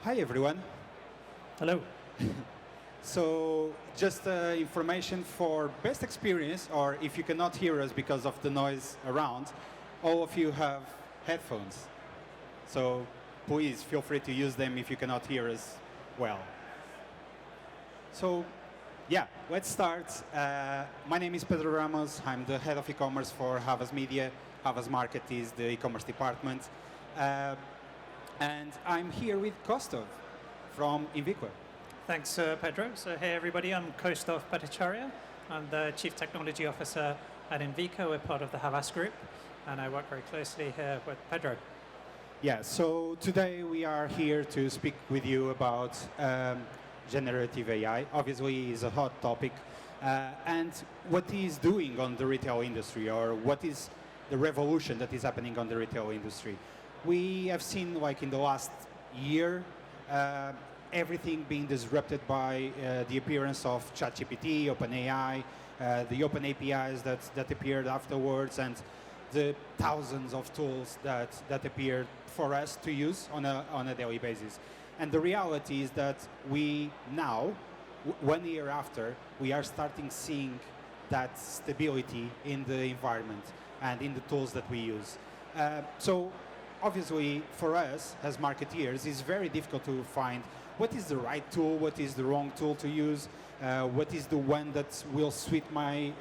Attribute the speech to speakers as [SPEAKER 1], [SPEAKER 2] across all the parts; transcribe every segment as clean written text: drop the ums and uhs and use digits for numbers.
[SPEAKER 1] Hi, everyone.
[SPEAKER 2] Hello.
[SPEAKER 1] So just information for best experience, or if you cannot hear us because of the noise around, all of you have headphones. So please feel free to use them if you cannot hear us well. So yeah, let's start. My name is Pedro Ramos. I'm the head of e-commerce for Havas Media. Havas Market is the e-commerce department. And I'm here with Kaustav from Inviqa.
[SPEAKER 2] Thanks, Pedro. So hey, everybody. I'm Kaustav Bhattacharya. I'm the Chief Technology Officer at Inviqa. We're part of the Havas Group, and I work very closely here with Pedro.
[SPEAKER 1] Yeah, so today we are here to speak with you about generative AI. Obviously, it's a hot topic. And what is doing on the retail industry, or what is the revolution that is happening on the retail industry. We have seen, like in the last year, everything being disrupted by the appearance of ChatGPT, OpenAI, the open APIs that appeared afterwards, and the thousands of tools that appeared for us to use on a daily basis. And the reality is that we now, 1 year after, we are starting seeing that stability in the environment and in the tools that we use. So obviously, for us as marketeers, it's very difficult to find what is the right tool, what is the wrong tool to use, what is the one that will suit my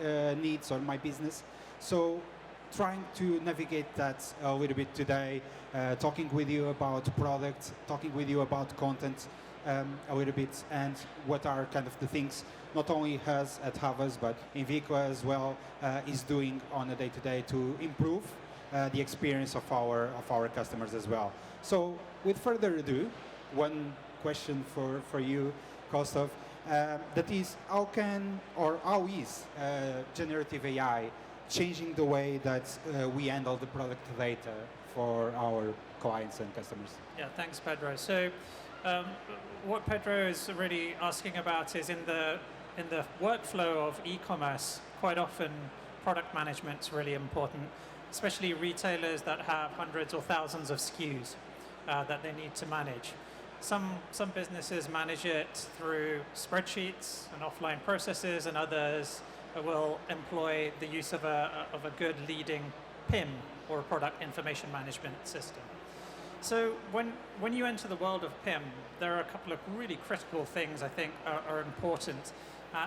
[SPEAKER 1] needs or my business. So trying to navigate that a little bit today, talking with you about product, talking with you about content a little bit, and what are kind of the things not only us at Havas, but Inviqa as well is doing on a day-to-day to improve the experience of our customers as well. So with further ado, one question for you, Kaustav, that is, how is generative AI changing the way that we handle the product data for our clients and customers?
[SPEAKER 2] Yeah, thanks, Pedro. So what Pedro is really asking about is in the workflow of e-commerce, quite often product management is really important, especially retailers that have hundreds or thousands of SKUs that they need to manage. Some businesses manage it through spreadsheets and offline processes, and others will employ the use of a good leading PIM, or a product information management system. So when you enter the world of PIM, there are a couple of really critical things I think are important.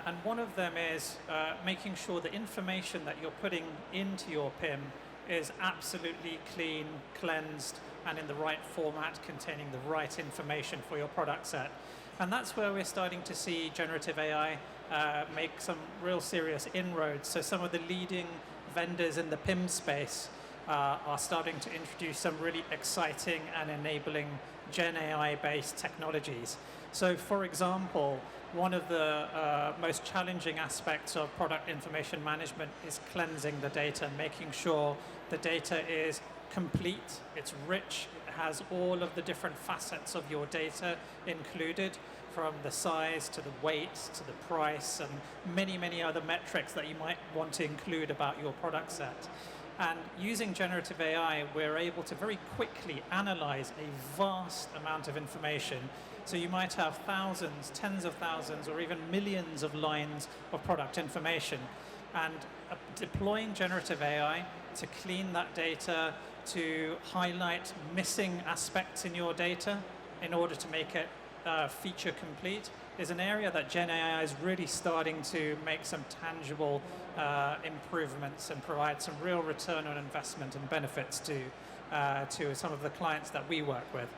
[SPEAKER 2] And one of them is making sure the information that you're putting into your PIM is absolutely clean, cleansed, and in the right format, containing the right information for your product set. And that's where we're starting to see generative AI make some real serious inroads. So some of the leading vendors in the PIM space are starting to introduce some really exciting and enabling Gen AI-based technologies. So for example, one of the most challenging aspects of product information management is cleansing the data, making sure the data is complete, it's rich, it has all of the different facets of your data included, from the size to the weight to the price and many, many other metrics that you might want to include about your product set. And using generative AI, we're able to very quickly analyze a vast amount of information. So you might have thousands, tens of thousands, or even millions of lines of product information. And deploying generative AI to clean that data, to highlight missing aspects in your data in order to make it feature complete, is an area that Gen AI is really starting to make some tangible improvements and provide some real return on investment and benefits to some of the clients that we work with.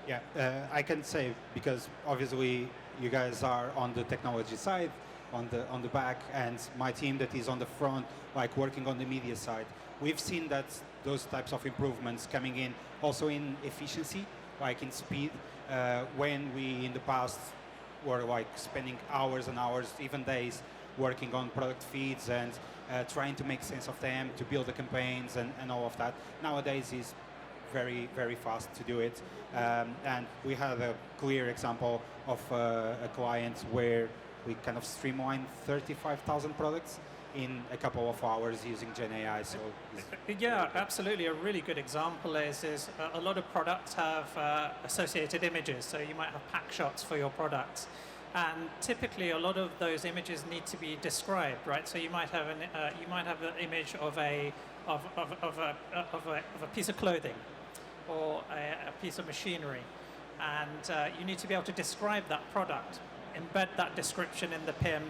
[SPEAKER 1] Yeah, I can say, because obviously you guys are on the technology side, on the back, and my team that is on the front, like working on the media side. We've seen that those types of improvements coming in also in efficiency, like in speed, when we in the past were like spending hours and hours, even days, working on product feeds and trying to make sense of them, to build the campaigns and all of that. Nowadays is very, very fast to do it. And we had a clear example of a client where we kind of streamlined 35,000 products in a couple of hours using Gen AI. So
[SPEAKER 2] yeah, absolutely. A really good example is a lot of products have associated images. So you might have pack shots for your products. And typically, a lot of those images need to be described, right? So you might have an image of a piece of clothing or a piece of machinery, and you need to be able to describe that product, embed that description in the PIM,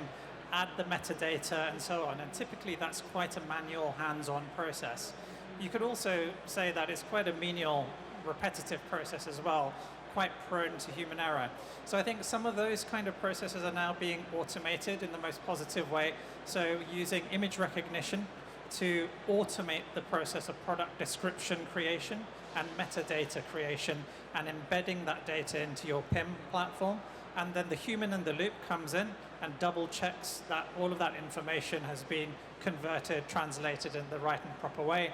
[SPEAKER 2] add the metadata, and so on. And typically, that's quite a manual, hands-on process. You could also say that it's quite a menial, repetitive process as well, quite prone to human error. So I think some of those kind of processes are now being automated in the most positive way. So using image recognition to automate the process of product description creation and metadata creation and embedding that data into your PIM platform. And then the human in the loop comes in and double checks that all of that information has been converted, translated in the right and proper way,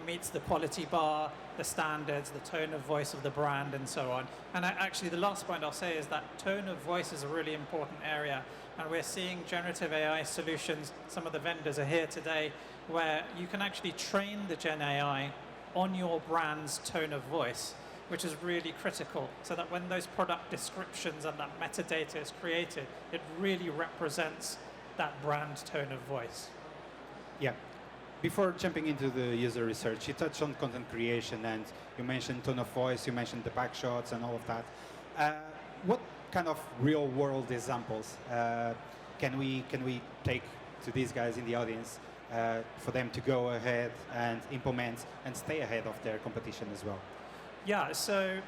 [SPEAKER 2] meets the quality bar, the standards, the tone of voice of the brand, and so on. And actually, the last point I'll say is that tone of voice is a really important area. And we're seeing generative AI solutions, some of the vendors are here today, where you can actually train the Gen AI on your brand's tone of voice, which is really critical, so that when those product descriptions and that metadata is created, it really represents that brand tone of voice.
[SPEAKER 1] Yeah. Before jumping into the user research, you touched on content creation, and you mentioned tone of voice, you mentioned the pack shots and all of that. What kind of real-world examples can we take to these guys in the audience for them to go ahead and implement and stay ahead of their competition as well?
[SPEAKER 2] Yeah, so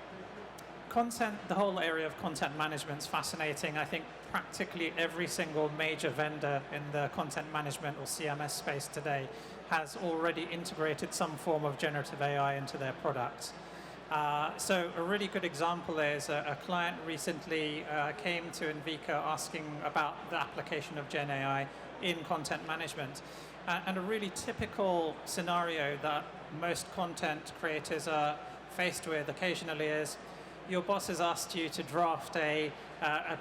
[SPEAKER 2] content, the whole area of content management is fascinating. I think practically every single major vendor in the content management or CMS space today has already integrated some form of generative AI into their products. So a really good example is a client recently came to Inviqa asking about the application of Gen AI in content management. And a really typical scenario that most content creators are faced with occasionally is your boss has asked you to draft a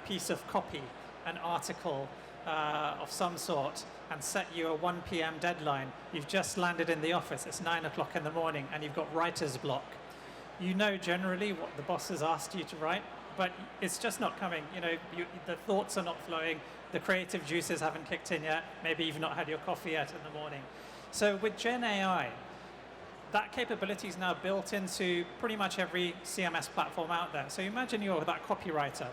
[SPEAKER 2] piece of copy, an article of some sort, and set you a 1 p.m. deadline. You've just landed in the office, it's 9 o'clock in the morning, and you've got writer's block. You know generally what the boss has asked you to write, but it's just not coming. You know, the thoughts are not flowing, the creative juices haven't kicked in yet, maybe you've not had your coffee yet in the morning. So with Gen AI, that capability is now built into pretty much every CMS platform out there. So imagine you're that copywriter.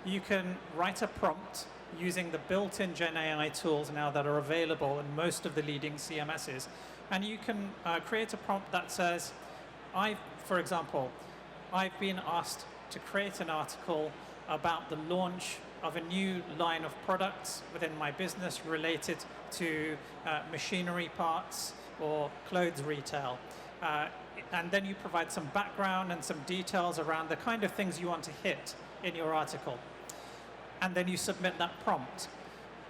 [SPEAKER 2] You can write a prompt using the built-in Gen AI tools now that are available in most of the leading CMSs. And you can create a prompt that says, for example, I've been asked to create an article about the launch of a new line of products within my business related to machinery parts or clothes retail. And then you provide some background and some details around the kind of things you want to hit in your article. And then you submit that prompt.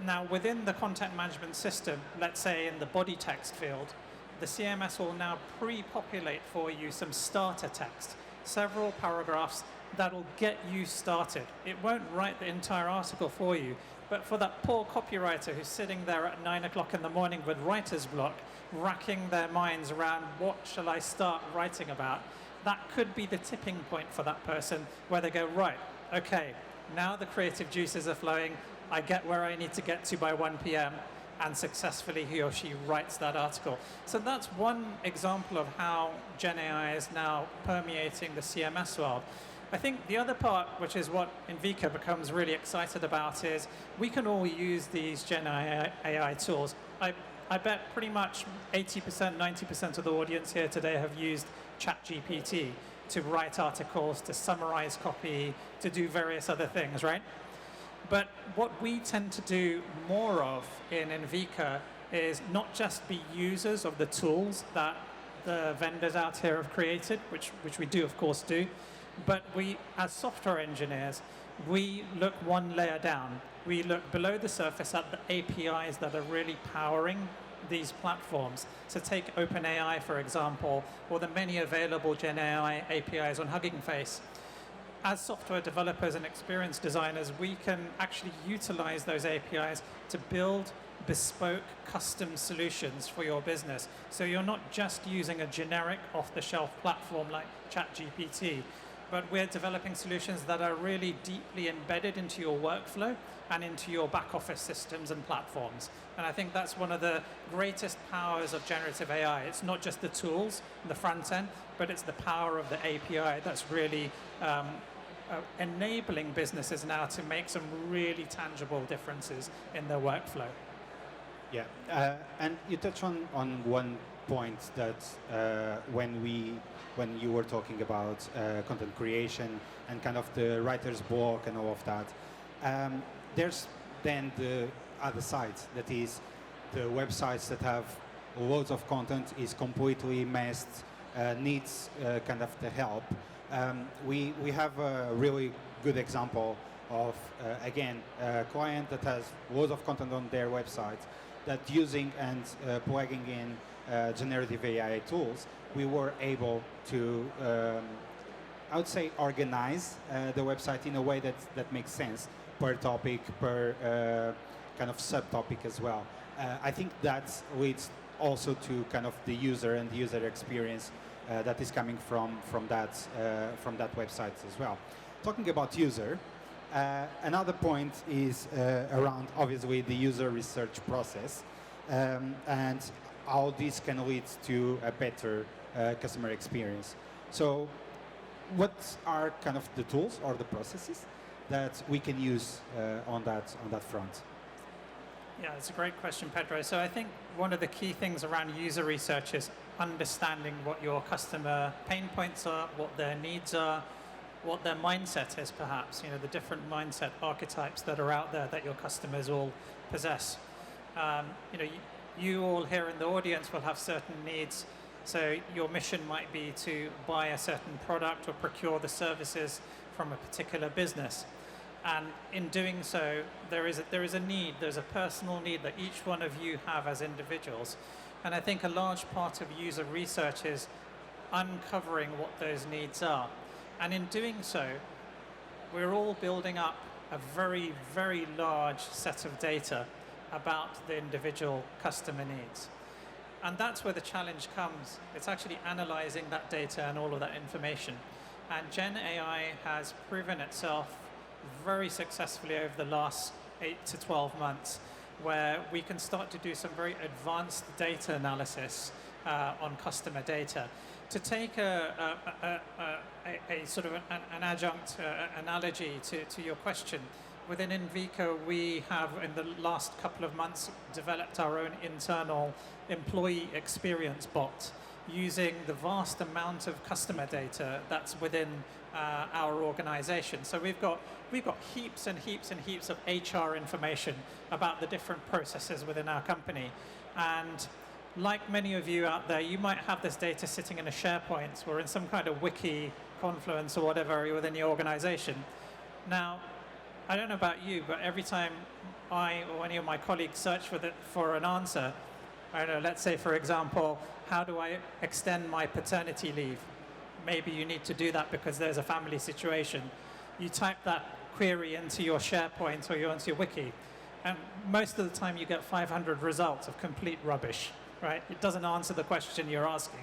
[SPEAKER 2] Now, within the content management system, let's say in the body text field, the CMS will now pre-populate for you some starter text, several paragraphs that will get you started. It won't write the entire article for you, but for that poor copywriter who's sitting there at 9 o'clock in the morning with writer's block, racking their minds around what shall I start writing about, that could be the tipping point for that person where they go, right, okay, now the creative juices are flowing, I get where I need to get to by 1 p.m. and successfully he or she writes that article. So that's one example of how Gen AI is now permeating the CMS world. I think the other part, which is what Inviqa becomes really excited about, is we can all use these Gen AI tools. I bet pretty much 80%, 90% of the audience here today have used ChatGPT to write articles, to summarize copy, to do various other things, right? But what we tend to do more of in Inviqa is not just be users of the tools that the vendors out here have created, which we do, of course, do, but we, as software engineers, we look one layer down. We look below the surface at the APIs that are really powering these platforms. So take OpenAI, for example, or the many available Gen AI APIs on Hugging Face. as software developers and experience designers, we can actually utilize those APIs to build bespoke custom solutions for your business. So you're not just using a generic off-the-shelf platform like ChatGPT, but we're developing solutions that are really deeply embedded into your workflow and into your back office systems and platforms. And I think that's one of the greatest powers of generative AI. It's not just the tools, the front end, but it's the power of the API that's really enabling businesses now to make some really tangible differences in their workflow.
[SPEAKER 1] Yeah, and you touch on one point that when you were talking about content creation and kind of the writer's block and all of that, there's then the other side, that is the websites that have loads of content, is completely messed, needs kind of the help. We have a really good example of, again, a client that has loads of content on their website, that using and plugging in generative AI tools, we were able to, I would say, organize the website in a way that makes sense per topic, per kind of subtopic as well. I think that leads also to kind of the user and the user experience that is coming from that website as well. Talking about user, another point is around, obviously, the user research process and how this can lead to a better customer experience. So what are kind of the tools or the processes that we can use on that front?
[SPEAKER 2] Yeah, it's a great question, Pedro. So I think one of the key things around user research is understanding what your customer pain points are, what their needs are, what their mindset is, perhaps, the different mindset archetypes that are out there that your customers all possess. You all here in the audience will have certain needs. So your mission might be to buy a certain product or procure the services from a particular business. And in doing so, there is a need, there's a personal need that each one of you have as individuals. And I think a large part of user research is uncovering what those needs are. And in doing so, we're all building up a very, very large set of data about the individual customer needs. And that's where the challenge comes. It's actually analyzing that data and all of that information. And Gen AI has proven itself very successfully over the last 8 to 12 months, where we can start to do some very advanced data analysis on customer data. To take a sort of an adjunct analogy to your question, within Inviqa, we have, in the last couple of months, developed our own internal employee experience bot using the vast amount of customer data that's within our organization. So we've got heaps and heaps and heaps of HR information about the different processes within our company. And like many of you out there, you might have this data sitting in a SharePoint or in some kind of wiki, Confluence or whatever within your organization. Now, I don't know about you, but every time I or any of my colleagues search for an answer, I don't know, let's say, for example, how do I extend my paternity leave? Maybe you need to do that because there's a family situation. You type that query into your SharePoint or into your wiki, and most of the time you get 500 results of complete rubbish, right? It doesn't answer the question you're asking.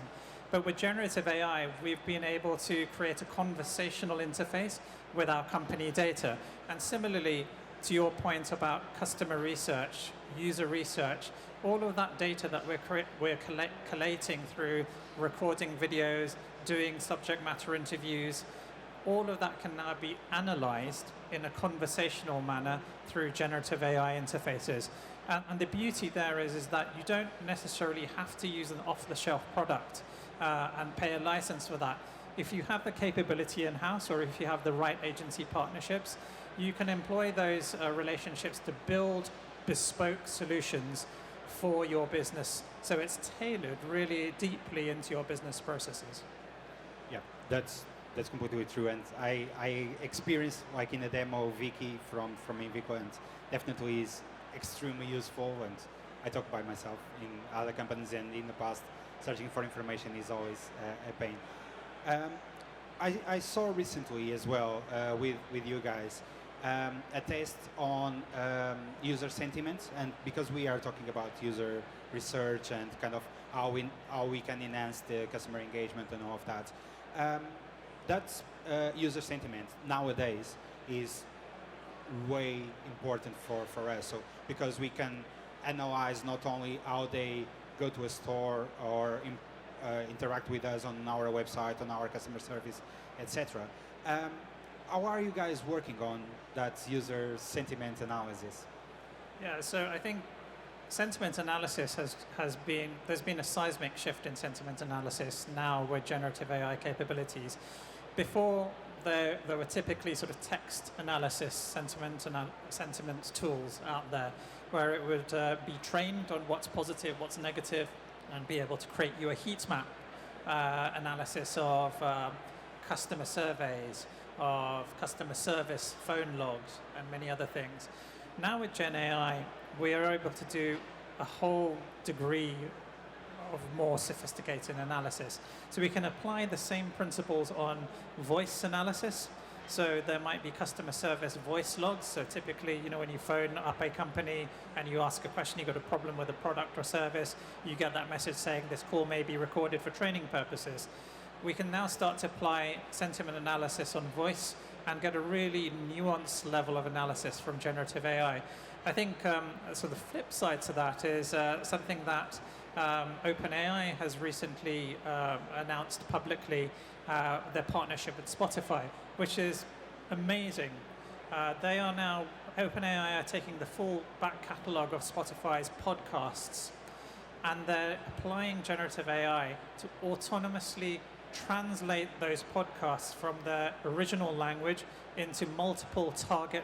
[SPEAKER 2] But with generative AI, we've been able to create a conversational interface with our company data. And similarly, to your point about customer research, user research, all of that data that we're collating through recording videos, doing subject matter interviews, all of that can now be analyzed in a conversational manner through generative AI interfaces. And the beauty there is that you don't necessarily have to use an off-the-shelf product and pay a license for that. If you have the capability in-house, or if you have the right agency partnerships, you can employ those relationships to build bespoke solutions for your business. So it's tailored really deeply into your business processes.
[SPEAKER 1] Yeah, that's completely true. And I experienced, like in a demo, Wiki from Inviqa, and definitely is extremely useful. And I talk by myself in other companies, and in the past, searching for information is always a pain. I saw recently as well with you guys a test on user sentiment, and because we are talking about user research and kind of how we can enhance the customer engagement and all of that, that's user sentiment nowadays is way important for us. So because we can analyze not only how they go to a store or interact with us on our website, on our customer service, etc. How are you guys working on that user sentiment analysis?
[SPEAKER 2] Yeah, so I think sentiment analysis there's been a seismic shift in sentiment analysis now with generative AI capabilities. Before, there were typically sort of text analysis sentiment tools out there where it would be trained on what's positive, what's negative, and be able to create you a heat map analysis of customer surveys, of customer service phone logs, and many other things. Now with Gen AI, we are able to do a whole degree of more sophisticated analysis. So we can apply the same principles on voice analysis. So there might be customer service voice logs. So typically, you know, when you phone up a company and you ask a question, you've got a problem with a product or service, you get that message saying this call may be recorded for training purposes. We can now start to apply sentiment analysis on voice and get a really nuanced level of analysis from generative AI. I think so the flip side to that is something that OpenAI has recently announced publicly, their partnership with Spotify, which is amazing. They are now, OpenAI are taking the full back catalogue of Spotify's podcasts, and they're applying generative AI to autonomously translate those podcasts from their original language into multiple target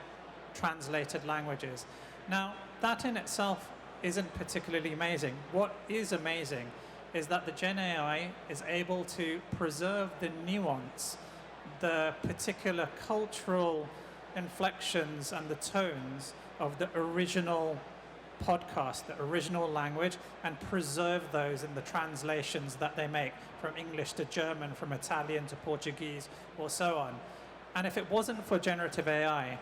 [SPEAKER 2] translated languages. Now, that in itself isn't particularly amazing. What is amazing is that the Gen AI is able to preserve the nuance, the particular cultural inflections and the tones of the original podcast, the original language, and preserve those in the translations that they make from English to German, from Italian to Portuguese, or so on. And if it wasn't for generative AI,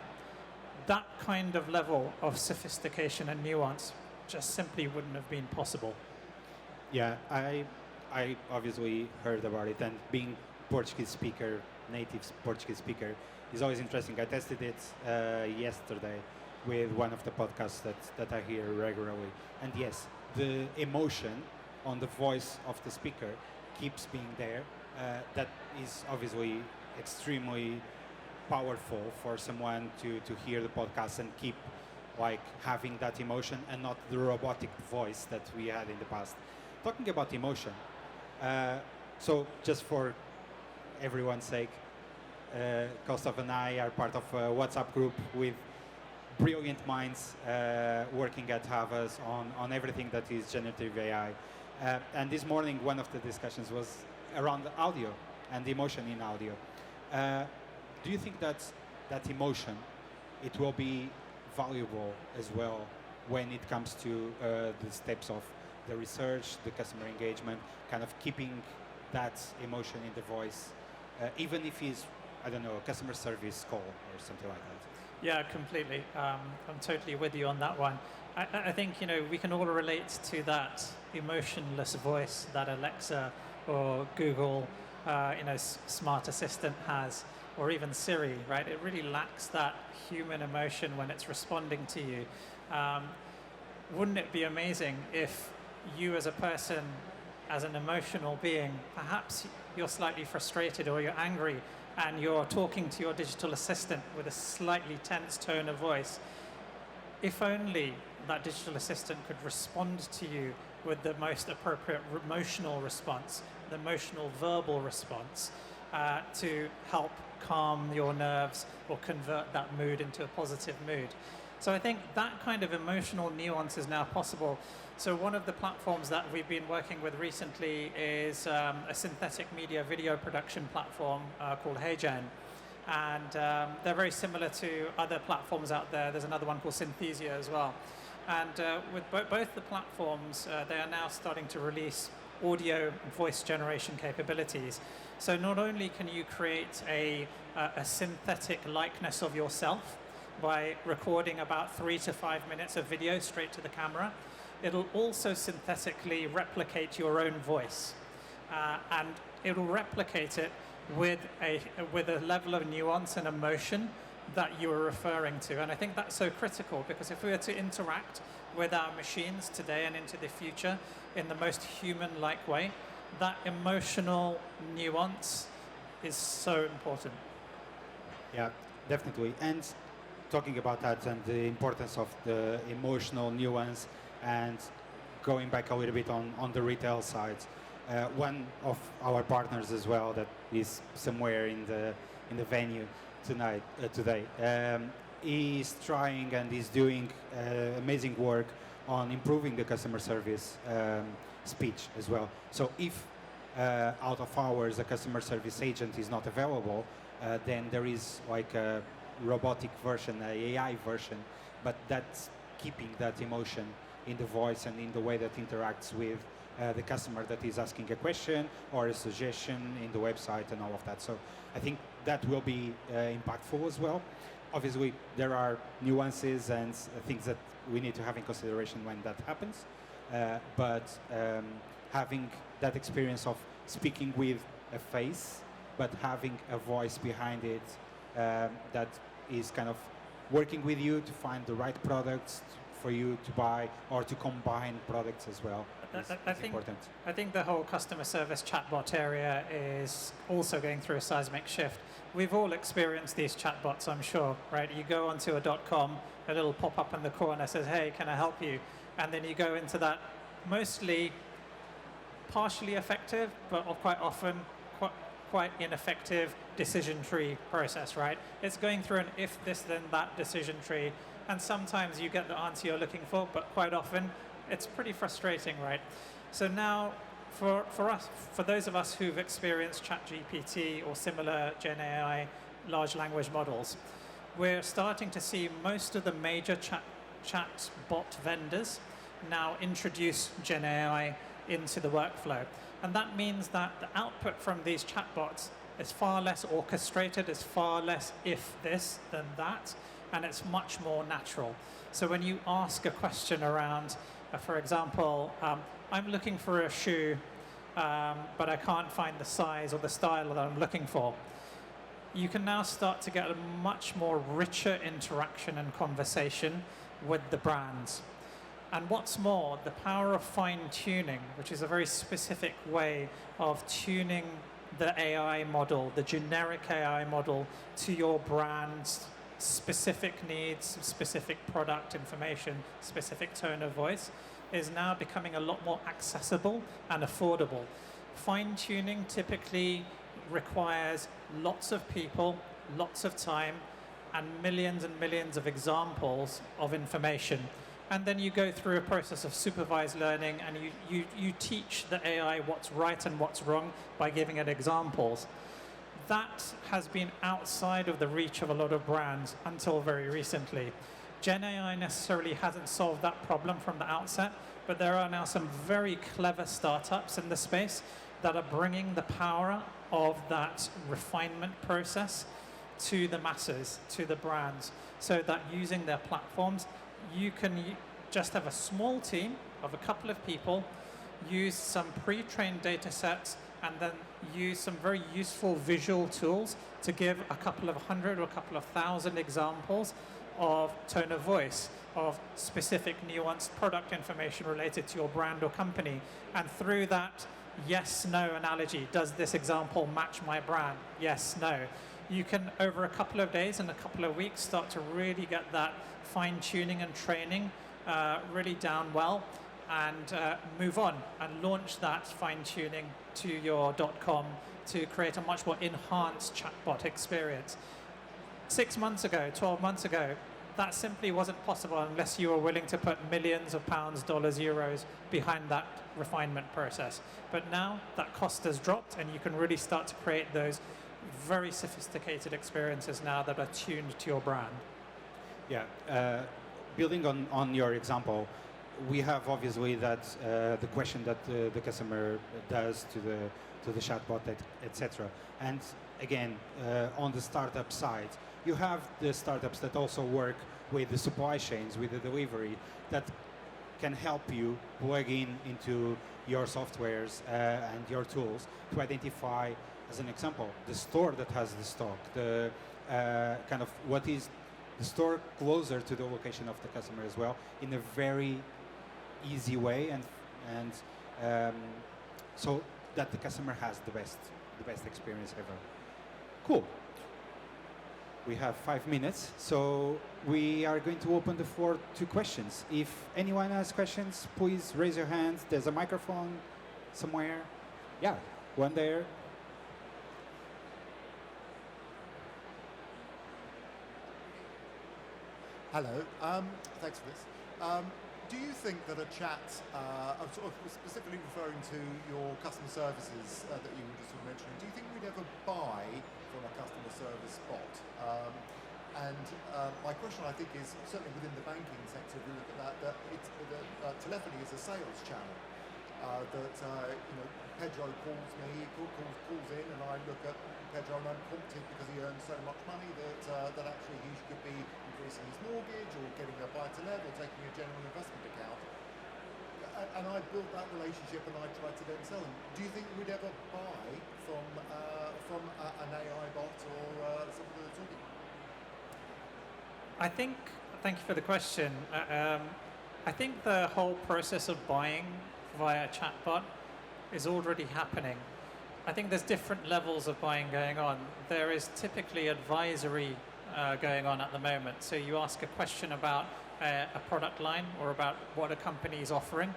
[SPEAKER 2] that kind of level of sophistication and nuance just simply wouldn't have been possible.
[SPEAKER 1] Yeah, I obviously heard about it, and being Portuguese speaker, native Portuguese speaker, is always interesting. I tested it yesterday with one of the podcasts that I hear regularly. And yes, the emotion on the voice of the speaker keeps being there. That is obviously extremely powerful for someone to hear the podcast and keep like having that emotion and not the robotic voice that we had in the past. Talking about emotion, so just for everyone's sake, Kaustav and I are part of a WhatsApp group with brilliant minds working at Havas on everything that is generative AI. And this morning, one of the discussions was around audio and emotion in audio. Do you think that emotion, it will be valuable as well when it comes to the steps of the research, the customer engagement, kind of keeping that emotion in the voice, even if it's, I don't know, a customer service call or something like that?
[SPEAKER 2] Yeah, completely. I'm totally with you on that one. I think, you know, we can all relate to that emotionless voice that Alexa or Google, smart assistant has, or even Siri, right? It really lacks that human emotion when it's responding to you. Wouldn't it be amazing if you as a person, as an emotional being, perhaps you're slightly frustrated or you're angry, and you're talking to your digital assistant with a slightly tense tone of voice, if only that digital assistant could respond to you with the most appropriate emotional response, the emotional verbal response, to help calm your nerves or convert that mood into a positive mood. So I think that kind of emotional nuance is now possible. So one of the platforms that we've been working with recently is a synthetic media video production platform called HeyGen. And they're very similar to other platforms out there. There's another one called Synthesia as well. And with both the platforms, they are now starting to release audio and voice generation capabilities. So not only can you create a synthetic likeness of yourself by recording about 3 to 5 minutes of video straight to the camera, it'll also synthetically replicate your own voice. And it'll replicate it with a level of nuance and emotion that you are referring to. And I think that's so critical, because if we were to interact with our machines today and into the future in the most human-like way, that emotional nuance is so important.
[SPEAKER 1] Yeah, definitely. And talking about that and the importance of the emotional nuance, and going back a little bit on the retail side, one of our partners as well that is somewhere in the venue today is trying and is doing amazing work on improving the customer service speech as well. So if out of hours a customer service agent is not available, then there is like a robotic version, an AI version, but that's keeping that emotion in the voice and in the way that interacts with the customer that is asking a question or a suggestion in the website and all of that. So I think that will be impactful as well. Obviously, there are nuances and things that we need to have in consideration when that happens. But having that experience of speaking with a face, but having a voice behind it that is kind of working with you to find the right products for you to buy or to combine products as well. Important.
[SPEAKER 2] I think the whole customer service chatbot area is also going through a seismic shift. We've all experienced these chatbots, I'm sure, right? You go onto a .com, a little pop-up in the corner says, hey, can I help you? And then you go into that mostly partially effective, but quite often quite ineffective decision tree process, right? It's going through an if this then that decision tree, and sometimes you get the answer you're looking for, but quite often it's pretty frustrating, right? So now for those of us who've experienced ChatGPT or similar Gen AI large language models, we're starting to see most of the major chatbot vendors now introduce Gen AI into the workflow. And that means that the output from these chatbots is far less orchestrated, is far less if this then that, and it's much more natural. So when you ask a question around, for example, I'm looking for a shoe, but I can't find the size or the style that I'm looking for, you can now start to get a much more richer interaction and conversation with the brands. And what's more, the power of fine-tuning, which is a very specific way of tuning the AI model, the generic AI model, to your brand's specific needs, specific product information, specific tone of voice, is now becoming a lot more accessible and affordable. Fine-tuning typically requires lots of people, lots of time, and millions of examples of information. And then you go through a process of supervised learning, and you teach the AI what's right and what's wrong by giving it examples. That has been outside of the reach of a lot of brands until very recently. Gen AI necessarily hasn't solved that problem from the outset, but there are now some very clever startups in the space that are bringing the power of that refinement process to the masses, to the brands, so that using their platforms, you can just have a small team of a couple of people, use some pre-trained data sets, and then use some very useful visual tools to give a couple of hundred or a couple of thousand examples of tone of voice, of specific nuanced product information related to your brand or company. And through that yes-no analogy, does this example match my brand? Yes, no. You can, over a couple of days and a couple of weeks, start to really get that fine-tuning and training really down well, and move on and launch that fine-tuning to your .com to create a much more enhanced chatbot experience. 6 months ago, 12 months ago, that simply wasn't possible unless you were willing to put millions of pounds, dollars, euros behind that refinement process. But now that cost has dropped, and you can really start to create those very sophisticated experiences now that are tuned to your brand.
[SPEAKER 1] Yeah, building on your example, we have obviously that the question that the customer does to the chatbot, etc. And again, on the startup side, you have the startups that also work with the supply chains, with the delivery, that can help you plug into your softwares and your tools to identify, as an example, the store that has the stock, the kind of what is the store closer to the location of the customer as well, in a very easy way, and so that the customer has the best experience ever. Cool. We have 5 minutes, so we are going to open the floor to questions. If anyone has questions, please raise your hand. There's a microphone somewhere. Yeah, one there.
[SPEAKER 3] Hello. Thanks for this. Do you think that a chat, I'm sort of specifically referring to your customer services that you were just mentioning, do you think we'd ever buy from a customer service bot? My question, I think, is certainly within the banking sector, if we look at that telephony is a sales channel. Pedro calls me, calls in, and I look at Pedro and I'm prompted because he earns so much money that actually he could be increasing his mortgage or getting a buy-to-let or taking a general investment account. And I built that relationship and I tried to then sell him. Do you think we'd ever buy from an AI bot or something that's talking?
[SPEAKER 2] Thank you for the question. I think the whole process of buying via chatbot is already happening. I think there's different levels of buying going on. There is typically advisory going on at the moment. So you ask a question about a product line or about what a company is offering.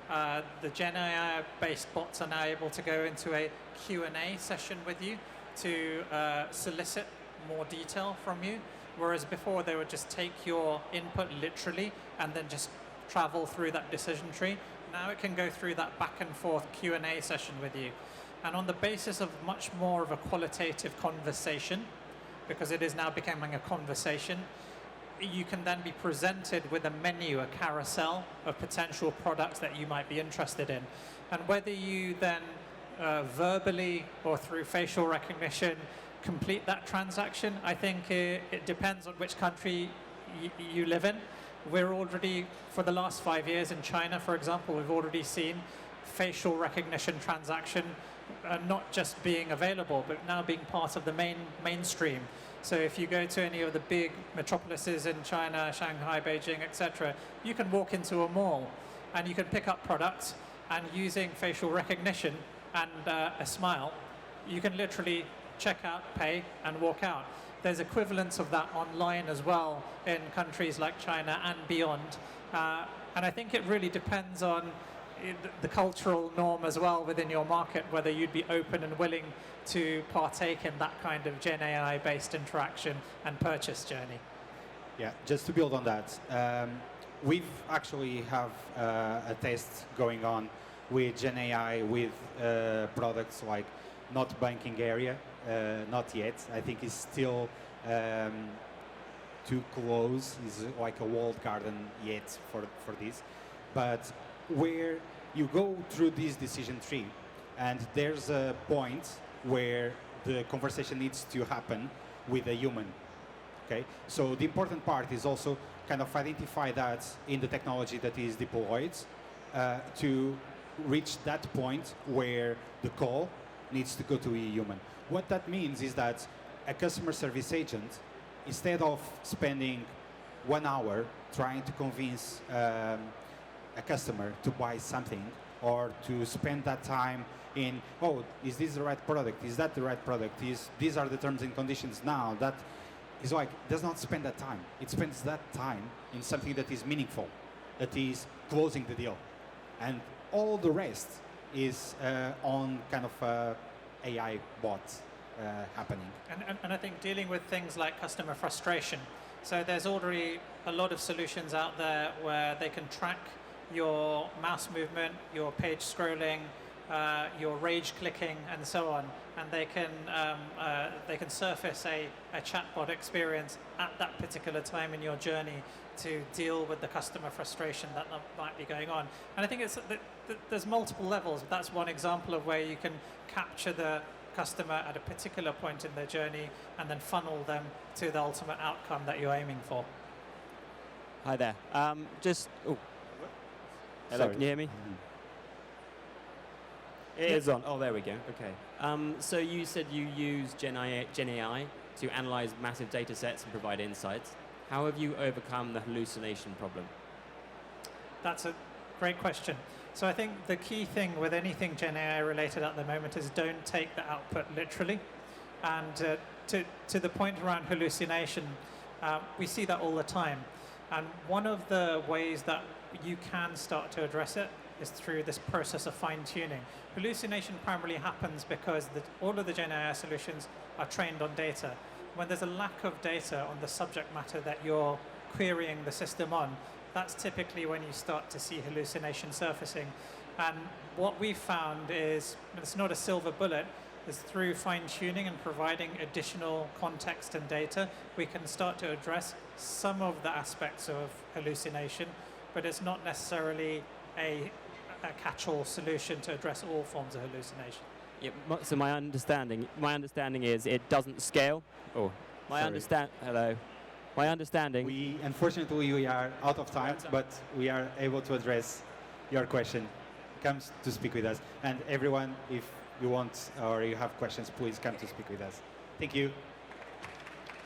[SPEAKER 2] The Gen AI-based bots are now able to go into a Q&A session with you to solicit more detail from you, whereas before they would just take your input literally and then just travel through that decision tree. Now it can go through that back and forth Q&A session with you. And on the basis of much more of a qualitative conversation, because it is now becoming a conversation, you can then be presented with a menu, a carousel of potential products that you might be interested in. And whether you then verbally or through facial recognition complete that transaction, I think it depends on which country you live in. We're already, for the last 5 years in China, for example, we've already seen facial recognition transaction not just being available, but now being part of the mainstream. So if you go to any of the big metropolises in China, Shanghai, Beijing, etc., you can walk into a mall and you can pick up products, and using facial recognition and a smile, you can literally check out, pay, and walk out. There's equivalents of that online as well in countries like China and beyond. And I think it really depends on the cultural norm as well within your market, whether you'd be open and willing to partake in that kind of Gen AI-based interaction and purchase journey.
[SPEAKER 1] Yeah, just to build on that, we've actually have a test going on with Gen AI with products like not banking area, not yet. I think it's still too close. It's like a walled garden yet for this. But where you go through this decision tree, and there's a point where the conversation needs to happen with a human. Okay, so the important part is also kind of identify that in the technology that is deployed to reach that point where the call needs to go to a human. What that means is that a customer service agent, instead of spending 1 hour trying to convince a customer to buy something, or to spend that time in, oh, is this the right product? Is that the right product? These are the terms and conditions now. That is like, does not spend that time. It spends that time in something that is meaningful, that is closing the deal. And all the rest is on kind of AI bots happening.
[SPEAKER 2] And I think dealing with things like customer frustration. So there's already a lot of solutions out there where they can track your mouse movement, your page scrolling, your rage clicking, and so on, and they can surface a chatbot experience at that particular time in your journey to deal with the customer frustration that might be going on. And I think there's multiple levels. That's one example of where you can capture the customer at a particular point in their journey and then funnel them to the ultimate outcome that you're aiming for.
[SPEAKER 4] Hi there. Hello,
[SPEAKER 1] Sorry.
[SPEAKER 4] can you hear me? It is on. Oh, there we go. Okay. So you said you use Gen AI to analyze massive data sets and provide insights. How have you overcome the hallucination problem?
[SPEAKER 2] That's a great question. So I think the key thing with anything Gen AI related at the moment is don't take the output literally. And to the point around hallucination, we see that all the time. And one of the ways that you can start to address it is through this process of fine-tuning. Hallucination primarily happens because all of the Gen AI solutions are trained on data. When there's a lack of data on the subject matter that you're querying the system on, that's typically when you start to see hallucination surfacing. And what we've found is, it's not a silver bullet, is through fine-tuning and providing additional context and data, we can start to address some of the aspects of hallucination, but it's not necessarily a catch-all solution to address all forms of hallucination.
[SPEAKER 4] Yeah, so my understanding is it doesn't scale. Oh, my understanding.
[SPEAKER 1] Unfortunately, we are out of time, but we are able to address your question. Come to speak with us. And everyone, if you want or you have questions, please come to speak with us. Thank you.